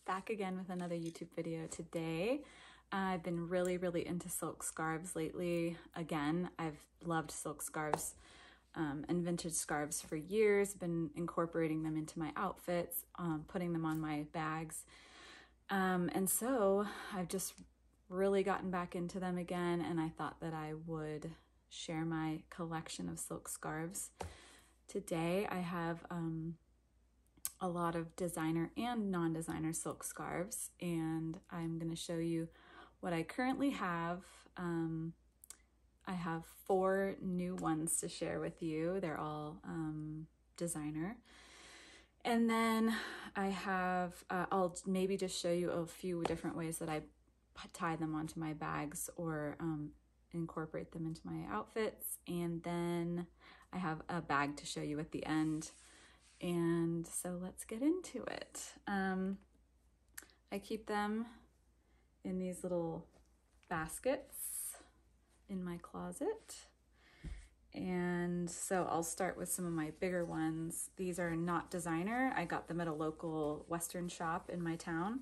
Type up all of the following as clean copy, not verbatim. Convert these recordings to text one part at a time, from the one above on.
Back again with another YouTube video today. I've been really into silk scarves lately. Again, I've loved silk scarves and vintage scarves for years, been incorporating them into my outfits, putting them on my bags. And so I've just really gotten back into them again, and I thought that I would share my collection of silk scarves. Today I have a lot of designer and non-designer silk scarves, and I'm going to show you what I currently have. I have 4 new ones to share with you. They're all designer. And then I have, I'll maybe just show you a few different ways that I tie them onto my bags or incorporate them into my outfits. And then I have a bag to show you at the end. And so let's get into it. I keep them in these little baskets in my closet. And so I'll start with some of my bigger ones. These are not designer. I got them at a local Western shop in my town.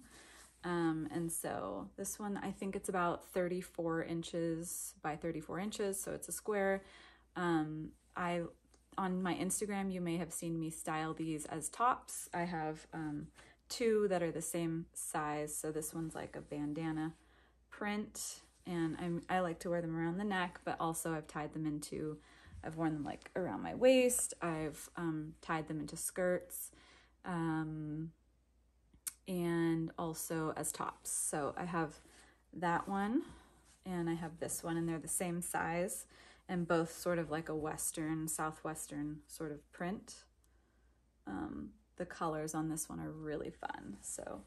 And so this one, I think it's about 34 inches by 34 inches. So it's a square. On my Instagram, you may have seen me style these as tops. I have 2 that are the same size. So this one's like a bandana print, and I like to wear them around the neck, but also I've tied them into, I've worn them like around my waist. I've tied them into skirts, and also as tops. So I have that one and I have this one, and they're the same size, and both sort of like a Western, Southwestern sort of print. The colors on this one are really fun. So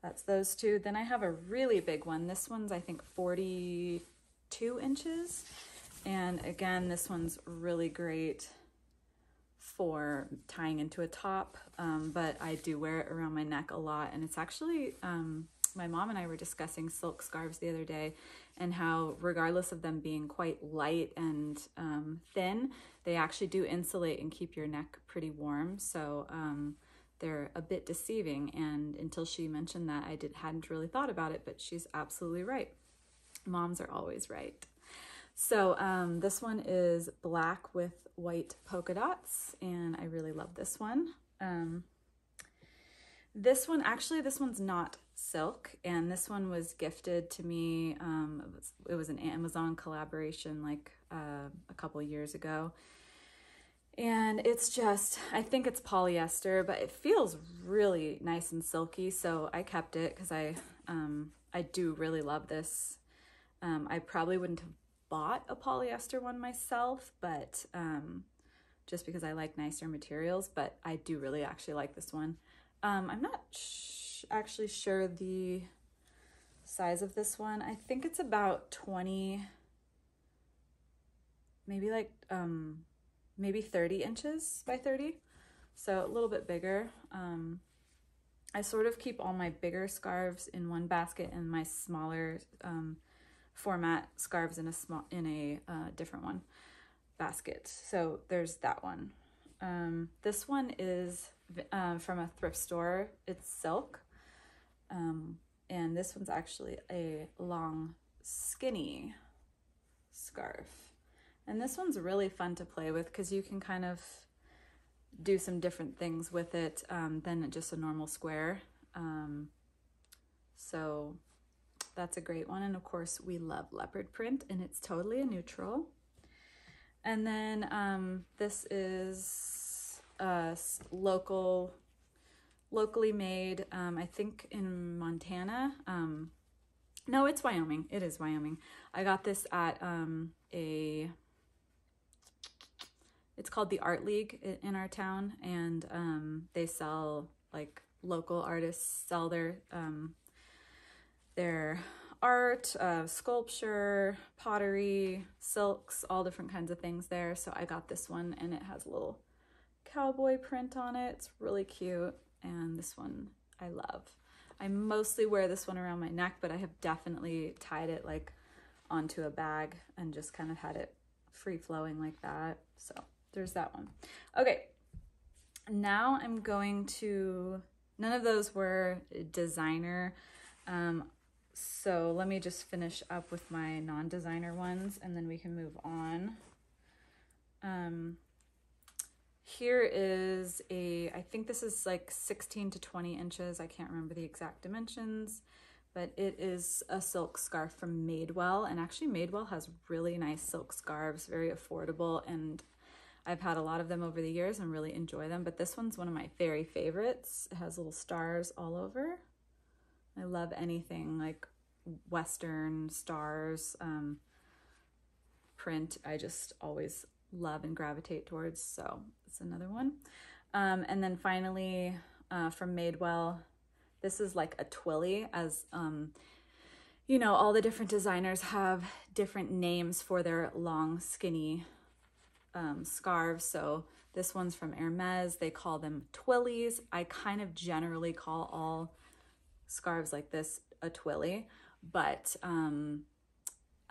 that's those 2. Then I have a really big one. This one's, I think, 42 inches. And again, this one's really great for tying into a top, but I do wear it around my neck a lot. And it's actually, my mom and I were discussing silk scarves the other day, and how regardless of them being quite light and thin, they actually do insulate and keep your neck pretty warm. So they're a bit deceiving, and until she mentioned that, I hadn't really thought about it, but she's absolutely right. Moms are always right. So this one is black with white polka dots, and I really love this one. This one's not silk, and this one was gifted to me. It was an Amazon collaboration like a couple years ago. And it's just, I think it's polyester, but it feels really nice and silky. So I kept it because I do really love this. I probably wouldn't have bought a polyester one myself, but just because I like nicer materials, but I do really actually like this one. I'm not actually sure the size of this one. I think it's about 20, maybe like, maybe 30 inches by 30. So a little bit bigger. I sort of keep all my bigger scarves in one basket and my smaller format scarves in a different one basket. So there's that one. This one is from a thrift store. It's silk. And this one's actually a long, skinny scarf. And this one's really fun to play with because you can kind of do some different things with it than just a normal square. So that's a great one. And of course, we love leopard print, and it's totally a neutral. And then this is locally made, I think in Montana. No, it's Wyoming. It is Wyoming. I got this at it's called the Art League in our town, and they sell, like, local artists sell their art, sculpture, pottery, silks, all different kinds of things there. So I got this one, and it has a little cowboy print on it. It's really cute, and this one I love. I mostly wear this one around my neck, but I have definitely tied it like onto a bag and just kind of had it free flowing like that. So there's that one. Okay, now I'm going to none of those were designer. So let me just finish up with my non-designer ones and then we can move on. Here is I think this is like 16 to 20 inches. I can't remember the exact dimensions, but it is a silk scarf from Madewell. And actually Madewell has really nice silk scarves, very affordable. And I've had a lot of them over the years and really enjoy them. But this one's one of my very favorites. It has little stars all over. I love anything like Western stars, print. I just always love and gravitate towards. So it's another one. And then finally, from Madewell, this is like a Twilly, as you know, all the different designers have different names for their long, skinny scarves. So this one's from Hermes. They call them Twillies. I kind of generally call all scarves like this a Twilly, but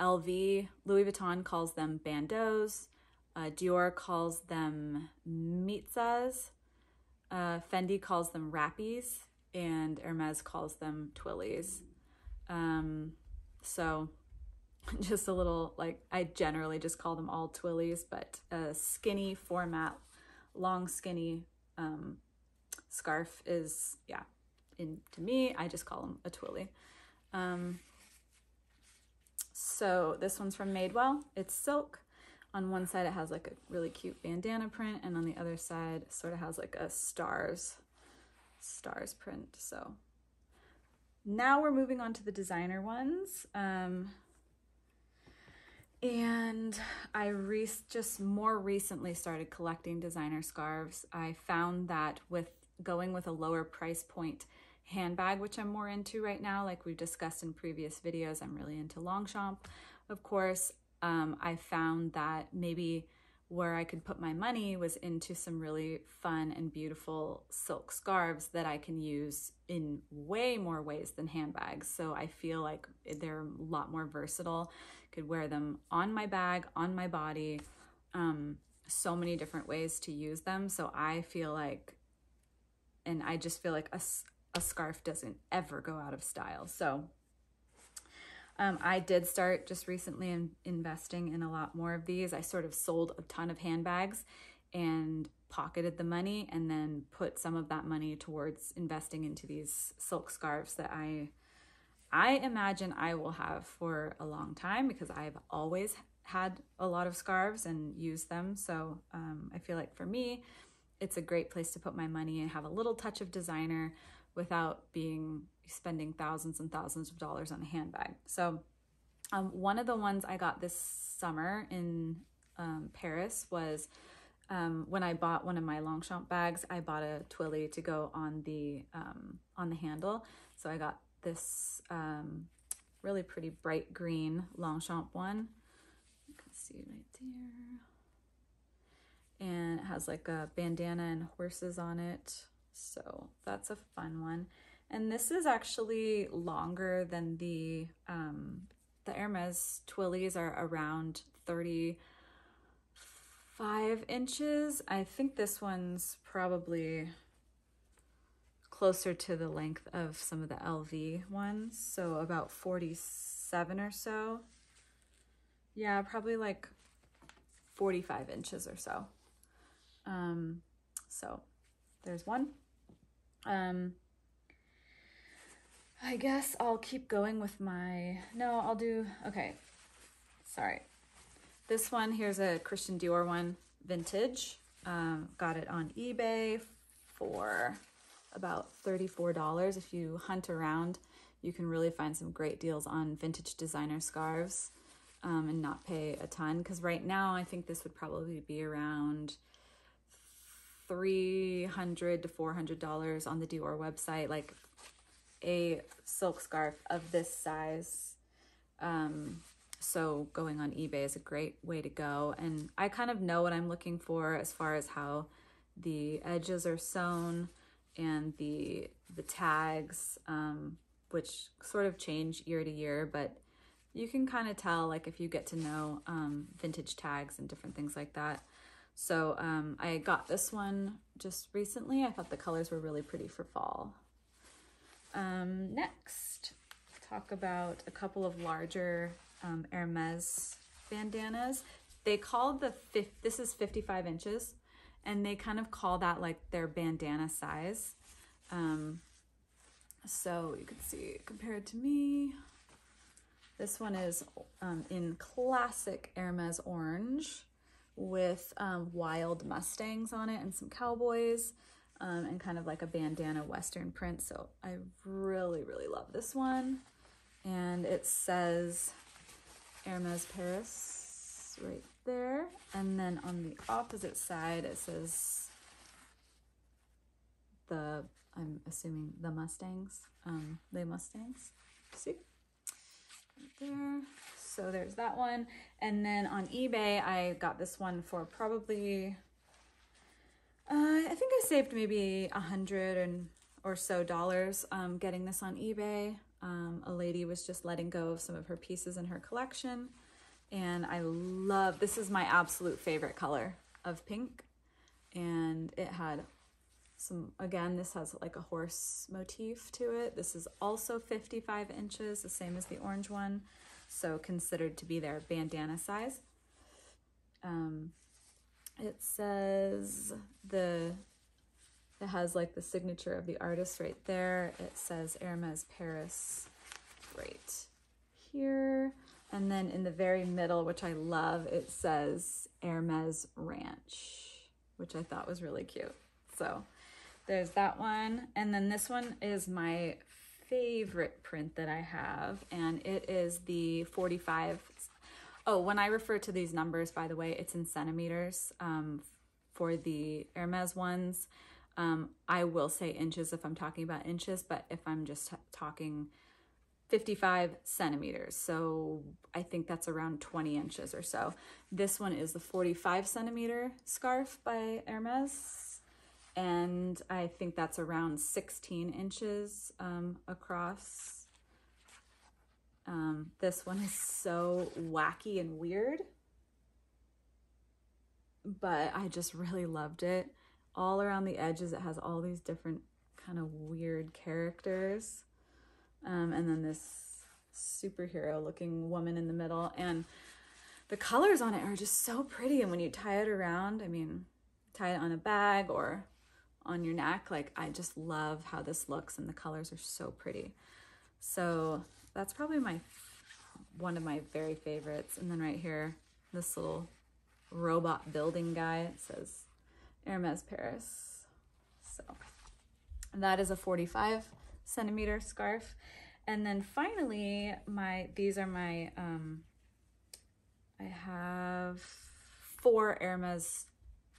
LV, Louis Vuitton calls them bandeaus. Dior calls them mitzas. Fendi calls them wrappies, and Hermes calls them Twillies. So just a little, like, I generally just call them all Twillies, but a skinny format, long skinny scarf is, yeah, to me, I just call them a Twilly. So this one's from Madewell. It's silk. On one side it has like a really cute bandana print, and on the other side it sort of has like a stars print. So now we're moving on to the designer ones. And I just more recently started collecting designer scarves. I found that with going with a lower price point handbag, which I'm more into right now, like we've discussed in previous videos, I'm really into Longchamp, of course. I found that maybe where I could put my money was into some really fun and beautiful silk scarves that I can use in way more ways than handbags. So I feel like they're a lot more versatile. Could wear them on my bag, on my body, so many different ways to use them. So I feel like, and I just feel like a scarf doesn't ever go out of style. So I did start just recently investing in a lot more of these. I sort of sold a ton of handbags and pocketed the money, and then put some of that money towards investing into these silk scarves that I imagine I will have for a long time, because I've always had a lot of scarves and used them. So I feel like for me, it's a great place to put my money and have a little touch of designer without spending thousands and thousands of dollars on a handbag. So one of the ones I got this summer in Paris was when I bought one of my Longchamp bags, I bought a Twilly to go on the handle. So I got this really pretty bright green Longchamp one. You can see right there. And it has like a bandana and horses on it. So that's a fun one. And this is actually longer than the Hermes Twillies are around 35 inches. I think this one's probably closer to the length of some of the LV ones. So about 47 or so. Yeah, probably like 45 inches or so. So there's one. I guess I'll keep going with okay, sorry. This one, here's a Christian Dior one, vintage. Got it on eBay for about $34. If you hunt around, you can really find some great deals on vintage designer scarves and not pay a ton. Because right now, I think this would probably be around $300 to $400 on the Dior website, like a silk scarf of this size. So going on eBay is a great way to go. And I kind of know what I'm looking for as far as how the edges are sewn and the tags, which sort of change year to year, but you can kind of tell, like, if you get to know vintage tags and different things like that. So I got this one just recently. I thought the colors were really pretty for fall. Next, talk about a couple of larger Hermes bandanas. They call this is 55 inches, and they kind of call that like their bandana size. So you can see compared to me, this one is in classic Hermes orange with wild Mustangs on it and some cowboys, and kind of like a bandana Western print. So I really, really love this one. And it says Hermes Paris right there. And then on the opposite side, it says I'm assuming the Mustangs, les Mustangs, see? Right there. So there's that one. And then on eBay, I got this one for probably, I think I saved maybe $100 or so getting this on eBay. A lady was just letting go of some of her pieces in her collection. And I love, this is my absolute favorite color of pink. And it had some, again, this has like a horse motif to it. This is also 55 inches, the same as the orange one. So considered to be their bandana size. It says it has like the signature of the artist right there. It says Hermes Paris right here. And then in the very middle, which I love, it says Hermes Ranch, which I thought was really cute. So there's that one. And then this one is my favorite print that I have, and it is the 45. Oh, when I refer to these numbers, by the way, it's in centimeters. For the Hermes ones, I will say inches if I'm talking about inches, but if I'm just talking 55 centimeters, so I think that's around 20 inches or so. This one is the 45 centimeter scarf by Hermes, and I think that's around 16 inches across. This one is so wacky and weird, but I just really loved it. All around the edges, it has all these different kind of weird characters. And then this superhero looking woman in the middle. And the colors on it are just so pretty. And when you tie it around, I mean, tie it on a bag or on your neck, like I just love how this looks, and the colors are so pretty. So that's probably one of my very favorites. And then right here, this little robot building guy, it says Hermes Paris. So that is a 45 centimeter scarf. And then finally, these are my, I have 4 Hermes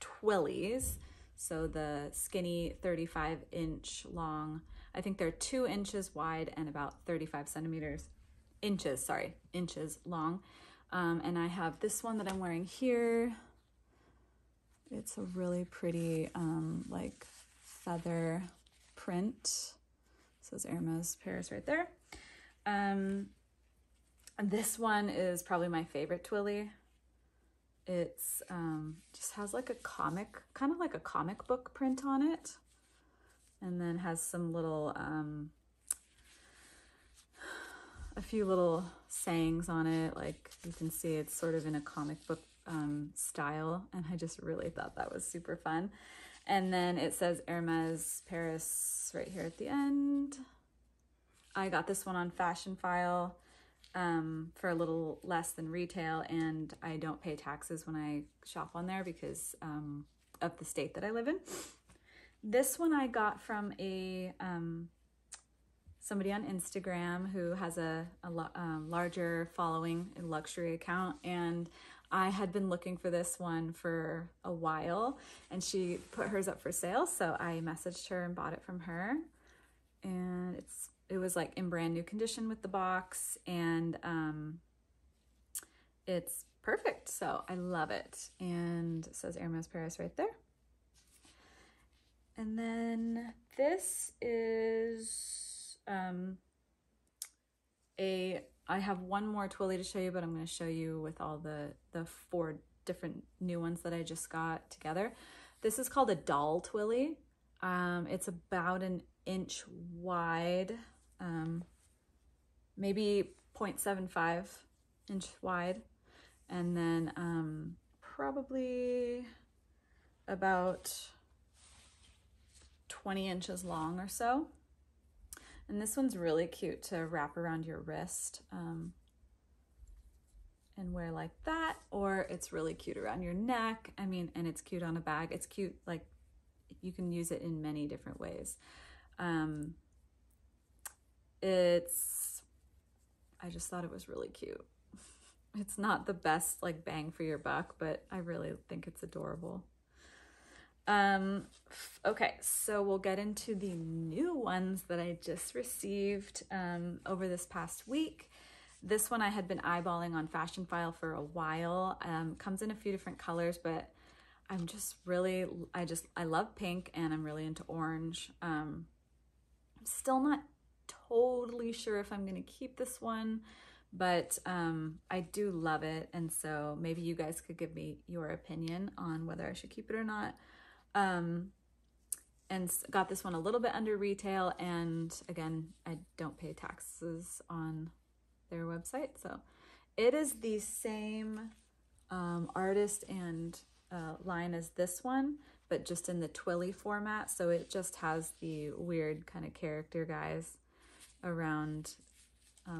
Twillys. So the skinny 35-inch long, I think they're 2 inches wide and about 35 inches long. And I have this one that I'm wearing here. It's a really pretty, like feather print. It says Hermes Paris right there. This one is probably my favorite Twilly. It's just has like a comic, kind of like a comic book print on it. And then has some little, a few little sayings on it. Like you can see it's sort of in a comic book style. And I just really thought that was super fun. And then it says Hermes Paris right here at the end. I got this one on Fashion File for a little less than retail, and I don't pay taxes when I shop on there because of the state that I live in. This one I got from somebody on Instagram who has a larger following, a luxury account, and I had been looking for this one for a while, and she put hers up for sale, so I messaged her and bought it from her. And it was like in brand new condition with the box, and it's perfect, so I love it. And it says Hermes Paris right there. And then this is I have one more Twilly to show you, but I'm going to show you with all the 4 different new ones that I just got together. This is called a doll Twilly. It's about an inch wide, maybe 0.75 inch wide, and then probably about 20 inches long or so. And this one's really cute to wrap around your wrist and wear like that, or it's really cute around your neck. I mean, and it's cute on a bag. It's cute, like you can use it in many different ways. I just thought it was really cute. It's not the best like bang for your buck, but I really think it's adorable. Okay, so we'll get into the new ones that I just received over this past week. This one I had been eyeballing on Fashion File for a while. Comes in a few different colors, but I'm just really, I love pink and I'm really into orange. I'm still not totally sure if I'm gonna keep this one, but I do love it, and so maybe you guys could give me your opinion on whether I should keep it or not. And got this one a little bit under retail, and again, I don't pay taxes on their website, so it is the same artist and line as this one, but just in the Twilly format, so it just has the weird kind of character guys around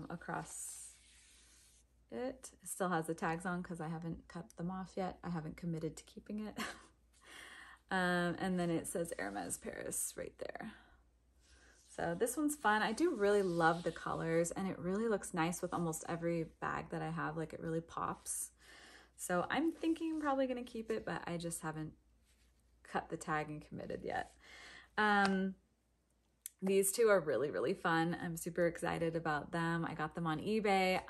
across it. It still has the tags on because I haven't cut them off yet. I haven't committed to keeping it. And then it says Hermes Paris right there. So this one's fun. I do really love the colors, and it really looks nice with almost every bag that I have. Like, it really pops. So I'm thinking I'm probably going to keep it, but I just haven't cut the tag and committed yet. These two are really, really fun. I'm super excited about them. I got them on eBay.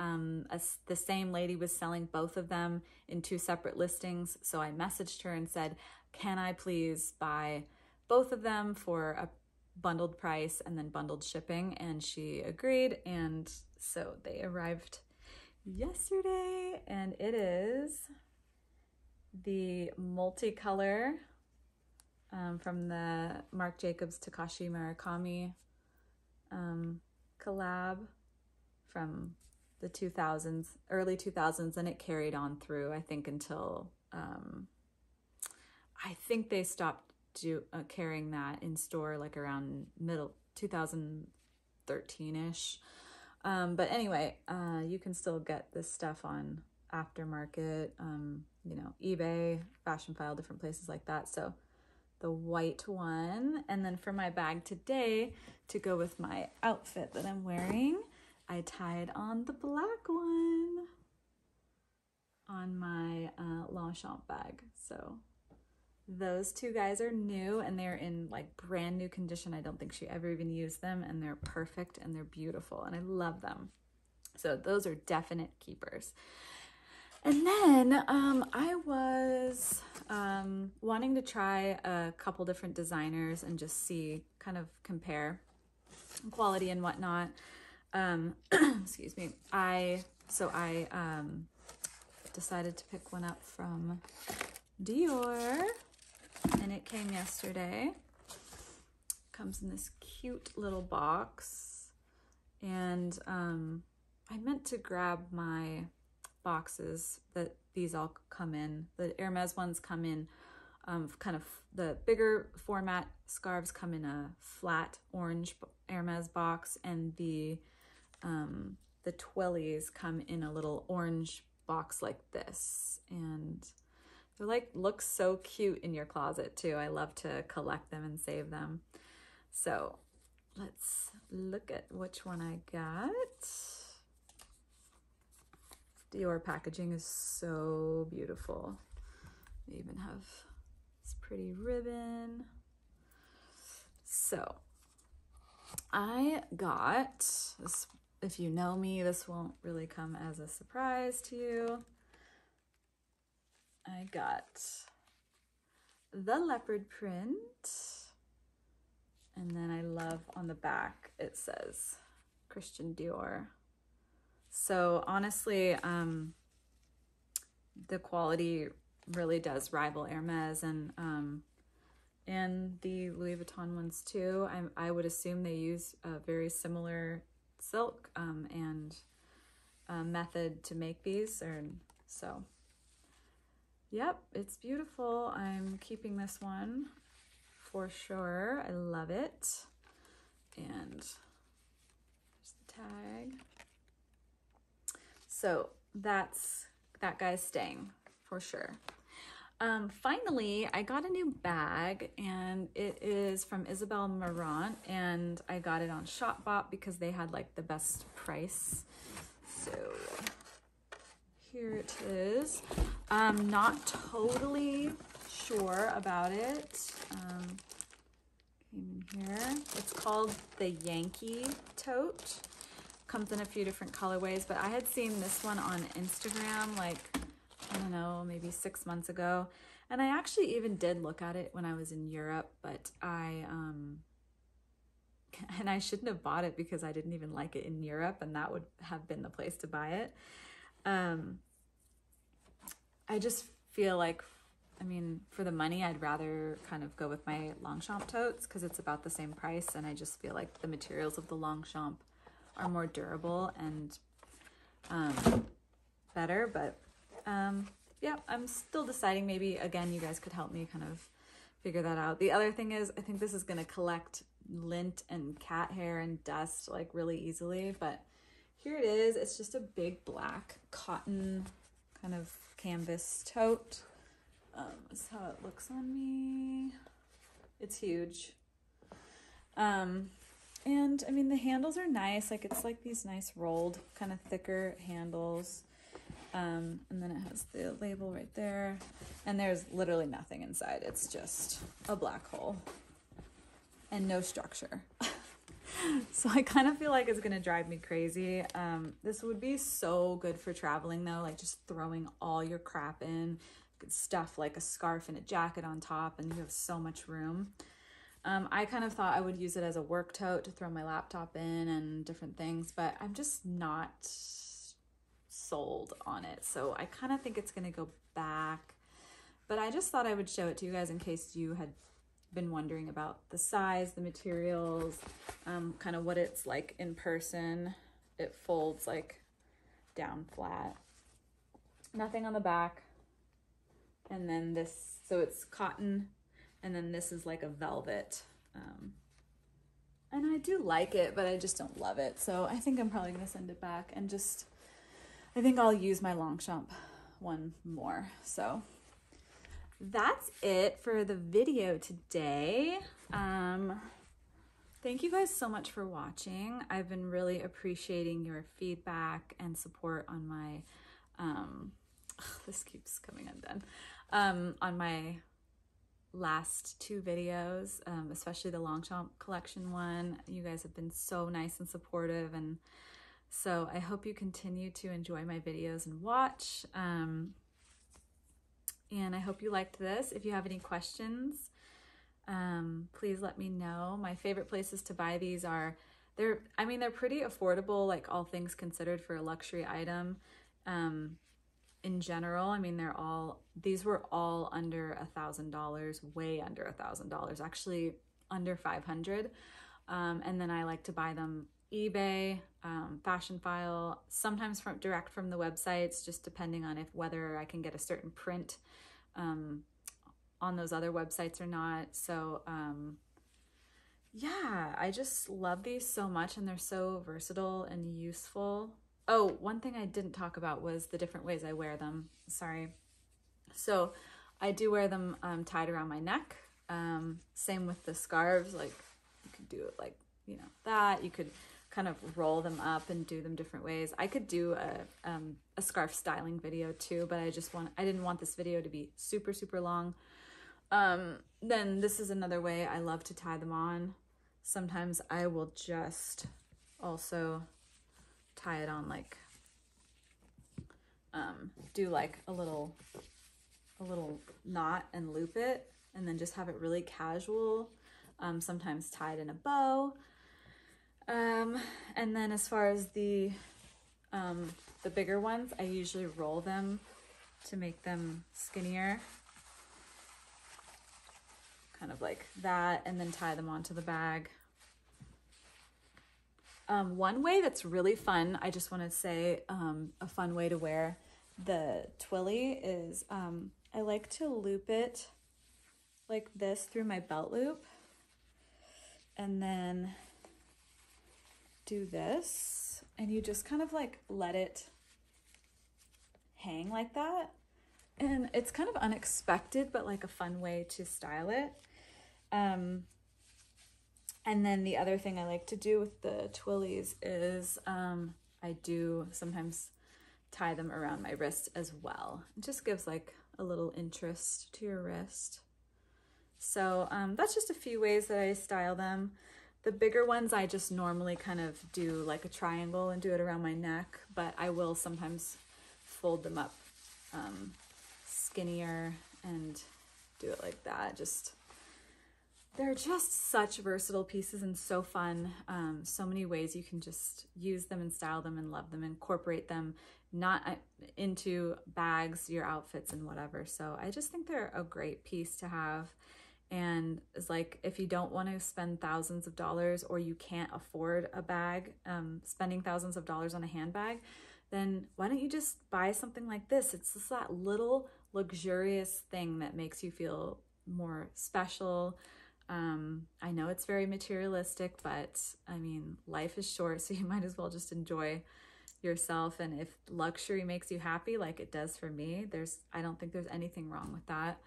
The same lady was selling both of them in two separate listings. So I messaged her and said, can I please buy both of them for a bundled price and then bundled shipping? And she agreed. And so they arrived yesterday, and it is the multicolor from the Marc Jacobs Takashi Murakami collab from the 2000s, early 2000s, and it carried on through, I think, until I think they stopped carrying that in store like around middle 2013-ish. But anyway, you can still get this stuff on aftermarket, you know, eBay, Fashion File, different places like that. So the white one, and then for my bag today, to go with my outfit that I'm wearing, I tied on the black one on my Longchamp bag. So those two guys are new, and they're in like brand new condition. I don't think she ever even used them, and they're perfect and they're beautiful and I love them. So those are definite keepers. And then I was wanting to try a couple different designers and just see, kind of compare quality and whatnot. Excuse me. I decided to pick one up from Dior, and it came yesterday. Comes in this cute little box, and I meant to grab my boxes that these all come in. The Hermes ones come in kind of the bigger format scarves come in a flat orange Hermes box, and the Twillys come in a little orange box like this, and they're like, look so cute in your closet too. I love to collect them and save them. So let's look at which one I got. Dior packaging is so beautiful. They even have this pretty ribbon. So I got this. If you know me, this won't really come as a surprise to you. I got the leopard print, and then I love on the back it says Christian Dior. So honestly, the quality really does rival Hermes and the Louis Vuitton ones too. I would assume they use a very similar silk and method to make these. So, yep, it's beautiful. I'm keeping this one for sure. I love it. And there's the tag. So that guy's staying for sure. Finally, I got a new bag, and it is from Isabel Marant, and I got it on Shopbop because they had like the best price. So here it is. I'm not totally sure about it. Came in here. It's called the Yankee Tote. Comes in a few different colorways, but I had seen this one on Instagram like, I don't know, maybe 6 months ago. And I actually even did look at it when I was in Europe, but and I shouldn't have bought it because I didn't even like it in Europe, and that would have been the place to buy it. I just feel like, I mean, for the money, I'd rather kind of go with my Longchamp totes because it's about the same price, and I just feel like the materials of the Longchamp are more durable and better. But yeah, I'm still deciding. Maybe again, you guys could help me kind of figure that out. The other thing is, I think this is going to collect lint and cat hair and dust like really easily, but here it is. It's just a big black cotton kind of canvas tote. This is how it looks on me. It's huge. And I mean, the handles are nice. Like, it's like these nice rolled, kind of thicker handles. And then it has the label right there. And there's literally nothing inside. It's just a black hole and no structure. So I kind of feel like it's going to drive me crazy. This would be so good for traveling though, like just throwing all your crap in. You could stuff like a scarf and a jacket on top and you have so much room. I kind of thought I would use it as a work tote to throw my laptop in and different things, but I'm just not sold on it. So I kind of think it's going to go back, but I just thought I would show it to you guys in case you had been wondering about the size, the materials, kind of what it's like in person. It folds like down flat, nothing on the back. And then this, so it's cotton, and then this is like a velvet. And I do like it, but I just don't love it. So I think I'm probably gonna send it back and just, I think I'll use my Longchamp one more. So that's it for the video today. Thank you guys so much for watching. I've been really appreciating your feedback and support on my, this keeps coming undone, on my last 2 videos, especially the Longchamp collection one. You guys have been so nice and supportive, and so I hope you continue to enjoy my videos and watch. And I hope you liked this. If you have any questions, please let me know. My favorite places to buy these are, they're pretty affordable, like all things considered for a luxury item. In general, I mean, these were all under $1,000, way under $1,000, actually under 500. And then I like to buy them eBay, Fashion File, sometimes direct from the websites, just depending on whether I can get a certain print on those other websites or not. So yeah, I just love these so much, and they're so versatile and useful. Oh, one thing I didn't talk about was the different ways I wear them. Sorry. So I do wear them tied around my neck. Same with the scarves. Like, you could do it like, you know, that. You could kind of roll them up and do them different ways. I could do a scarf styling video too, but I didn't want this video to be super, super long. Then this is another way I love to tie them on. Sometimes I will just also tie it on, like, do like a little knot and loop it, and then just have it really casual. Sometimes tied in a bow. And then as far as the bigger ones, I usually roll them to make them skinnier. Kind of like that, and then tie them onto the bag. One way that's really fun, I just want to say, a fun way to wear the Twilly is I like to loop it like this through my belt loop, and then do this, and you just kind of like let it hang like that. And it's kind of unexpected, but like a fun way to style it. And then the other thing I like to do with the Twillies is I do sometimes tie them around my wrist as well. It just gives like a little interest to your wrist. So that's just a few ways that I style them. The bigger ones I just normally kind of do like a triangle and do it around my neck, but I will sometimes fold them up skinnier and do it like that. They're just such versatile pieces and so fun. So many ways you can just use them and style them and love them, incorporate them not into bags, your outfits and whatever. So I just think they're a great piece to have. And it's like, if you don't want to spend thousands of dollars, or you can't afford a bag, spending thousands of dollars on a handbag, then why don't you just buy something like this? It's just that little luxurious thing that makes you feel more special. I know it's very materialistic, but I mean, life is short, so you might as well just enjoy yourself. And if luxury makes you happy, like it does for me, I don't think there's anything wrong with that.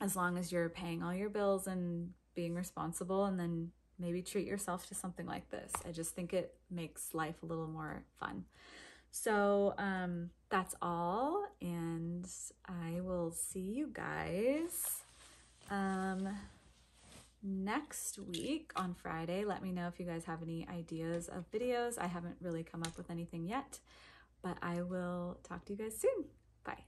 As long as you're paying all your bills and being responsible, and then maybe treat yourself to something like this. I just think it makes life a little more fun. So that's all, and I will see you guys next week on Friday. Let me know if you guys have any ideas of videos. I haven't really come up with anything yet, but I will talk to you guys soon. Bye.